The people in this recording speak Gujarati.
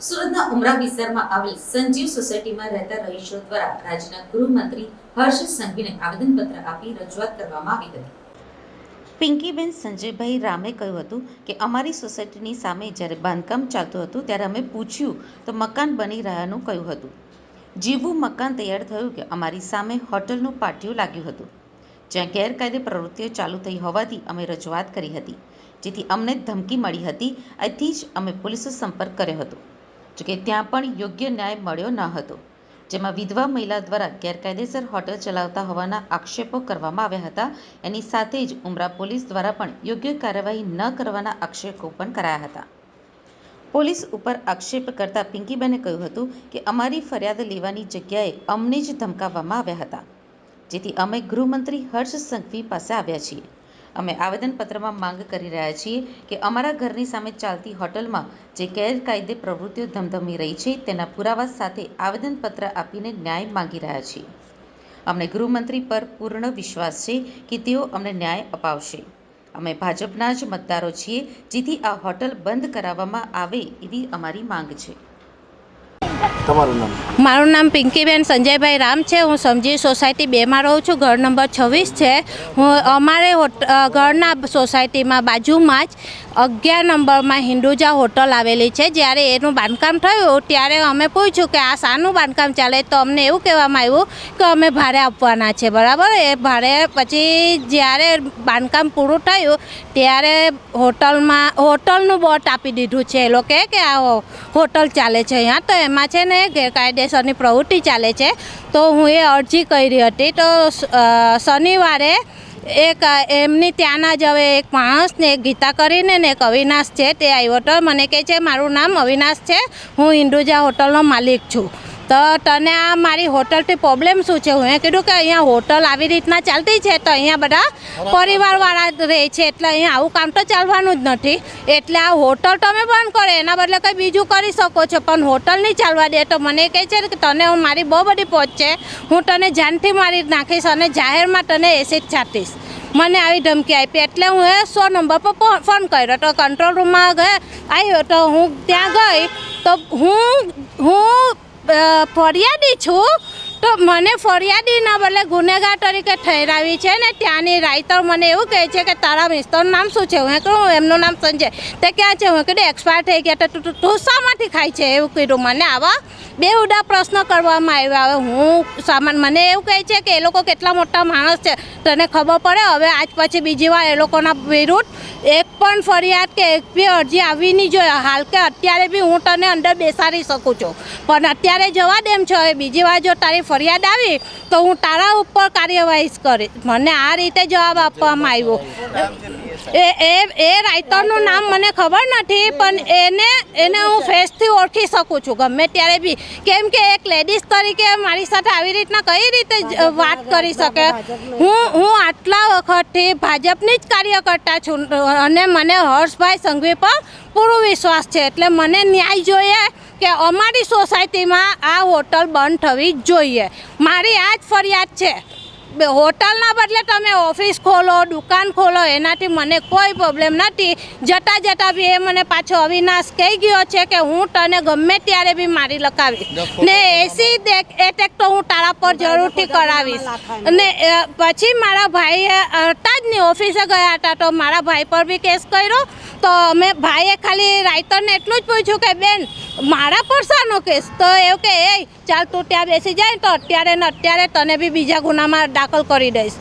સુરતના ઉમરા વિસ્તારમાં આવેલ સંજીવ સોસાયટીમાં રહેતા રહીશો દ્વારા રાજ્યના ગૃહમંત્રી હર્ષ સંઘવીને આવેદનપત્ર આપી રજૂઆત કરવામાં આવી હતી। પિંકીબેન સંજયભાઈ રામે કહ્યું હતું કે અમારી સોસાયટીની સામે જ્યારે બાંધકામ ચાલતું હતું ત્યારે અમે પૂછ્યું તો મકાન બની રહ્યાનું કહ્યું હતું। જેવું મકાન તૈયાર થયું કે અમારી સામે હોટલનું પાટિયું લાગ્યું હતું, જ્યાં ગેરકાયદે પ્રવૃત્તિઓ ચાલુ થઈ હોવાથી અમે રજૂઆત કરી હતી, જેથી અમને ધમકી મળી હતી। આથી જ અમે પોલીસનો સંપર્ક કર્યો હતો, જોકે ત્યાં પણ યોગ્ય ન્યાય મળ્યો ન હતો, જેમાં વિધવા મહિલા દ્વારા ગેરકાયદેસર હોટલ ચલાવતા હોવાના આક્ષેપો કરવામાં આવ્યા હતા। એની સાથે જ ઉમરા પોલીસ દ્વારા પણ યોગ્ય કાર્યવાહી ન કરવાના આક્ષેપો પણ કરાયા હતા। પોલીસ ઉપર આક્ષેપ કરતા પિંકીબેને કહ્યું હતું કે અમારી ફરિયાદ લેવાની જગ્યાએ અમને જ ધમકાવવામાં આવ્યા હતા, જેથી અમે ગૃહમંત્રી હર્ષ સંઘવી પાસે આવ્યા છીએ। અમે આવેદનપત્રમાં માંગ કરી રહ્યા છીએ કે અમારા ઘરની સામે ચાલતી હોટલમાં જે ગેરકાયદે પ્રવૃત્તિઓ ધમધમી રહી છે તેના પુરાવા સાથે આવેદનપત્ર આપીને ન્યાય માંગી રહ્યા છીએ। અમને ગૃહમંત્રી પર પૂર્ણ વિશ્વાસ છે કે તેઓ અમને ન્યાય અપાવશે। અમે ભાજપના જ મતદારો છીએ, જેથી આ હોટલ બંધ કરાવવામાં આવે એવી અમારી માંગ છે। મારું નામ પિંકીબેન સંજયભાઈ રામ છે। હું સમજી સોસાયટી 2માં રહું છું। ઘર નંબર 26 છે। અમારે ઘરના સોસાયટીમાં બાજુમાં જ 11 નંબરમાં હિન્દુજા હોટલ આવેલી છે। જ્યારે એનું બાંધકામ થયું ત્યારે અમે પૂછ્યું કે આ શાનું બાંધકામ ચાલે, તો અમને એવું કહેવામાં આવ્યું કે અમે ભાડે આપવાના છે, બરાબર। એ ભાડે પછી જ્યારે બાંધકામ પૂરું થયું ત્યારે હોટલનું બોર્ડ આપી દીધું છે એ લોકોએ કે આ હોટલ ચાલે છે અહીંયા, તો એમાં છે ને ગેરકાયદેસરની પ્રવૃત્તિ ચાલે છે। તો હું એ અરજી કરી હતી, તો શનિવારે એક એમની ત્યાંના જ હવે એક માણસને ગીતા કરીને ને એક અવિનાશ છે તે આવ્યો હતો। મને કહે છે મારું નામ અવિનાશ છે, હું હિન્દુજા હોટલનો માલિક છું, તો તને આ મારી હોટલથી પ્રોબ્લેમ શું છે? હું કીધું કે અહીંયા હોટલ આવી રીતના ચાલતી છે તો અહીંયા બધા પરિવારવાળા રહે છે, એટલે અહીંયા આવું કામ તો ચાલવાનું જ નથી, એટલે આ હોટલ તમે બંધ કરો, એના બદલે કંઈ બીજું કરી શકો છો, પણ હોટલ નહીં ચાલવા દે। તો મને કહે છે કે તને મારી બહુ બધી પહોંચ છે, હું તને જાનથી મારી નાખીશ અને જાહેરમાં તને એસિડ છાંટીશ, મને આવી ધમકી આપી। એટલે હું 100 નંબર પર ફોન કર્યો, તો કંટ્રોલ રૂમમાં આવ્યો, તો હું ત્યાં ગઈ તો હું ફરિયાદી છું, તો મને ફરિયાદીના બદલે ગુનેગાર તરીકે ઠેરાવી છે ને ત્યાંની રાઇટર મને એવું કહે છે કે તારા મિસ્ટરનું નામ શું છે? હું કહું એમનું નામ સંજય। તે ક્યાં છે? હું કીધું એક્સપાયર થઈ ગયા, તો તું શામાંથી ખાય છે એવું કીધું। મને આવા બેહુદા પ્રશ્ન કરવામાં આવ્યા। હવે મને એવું કહે છે કે એ લોકો કેટલા મોટા માણસ છે તને ખબર પડે, હવે આજ પછી બીજી વાર એ લોકોના વિરુદ્ધ એક પણ ફરિયાદ કે એક બી અરજી આવી નહીં જોઈએ। હાલ કે અત્યારે બી હું તને અંદર બેસાડી શકું છું, પણ અત્યારે જવા દેમ છો, હવે બીજી વાર જો તારી ફરિયાદ આવી તો હું તારા ઉપર કાર્યવાહી કરીશ। મને આ રીતે જવાબ આપવામાં આવ્યો। એ રાઇટરનું નામ મને ખબર નથી, પણ એને હું ફેસથી ઓળખી શકું છું ગમે ત્યારે બી, કેમ કે એક લેડીઝ તરીકે મારી સાથે આવી રીતના કઈ રીતે વાત કરી શકે? હું આટલા વખતથી ભાજપની જ કાર્યકર્તા છું અને મને હર્ષભાઈ સંઘવી પર પૂરો વિશ્વાસ છે, એટલે મને ન્યાય જોઈએ કે અમારી સોસાયટીમાં આ હોટલ બંધ થવી જ જોઈએ। મારી આ જ ફરિયાદ છે। હોટલના બદલે તમે ઓફિસ ખોલો, દુકાન ખોલો, એનાથી મને કોઈ પ્રોબ્લેમ નથી। જતાં બી એ મને પાછો અવિનાશ કહી ગયો છે કે હું તને ગમે ત્યારે બી મારી લખાવીશ ને એસી એટેક તો હું તારા પર જરૂરથી કરાવીશ। અને પછી મારા ભાઈએ હતા જ નહીં, ઓફિસે ગયા હતા, તો મારા ભાઈ પર બી કેસ કર્યો, તો ભાઈએ ખાલી રાઇટરને એટલું જ પૂછ્યું કે બેન મારા પર શાનો કેસ? તો એવું કે એ ચાલ તું ત્યાં બેસી જાય તો અત્યારે ને અત્યારે તને બી બીજા ગુનામાં દાખલ કરી દઈશ।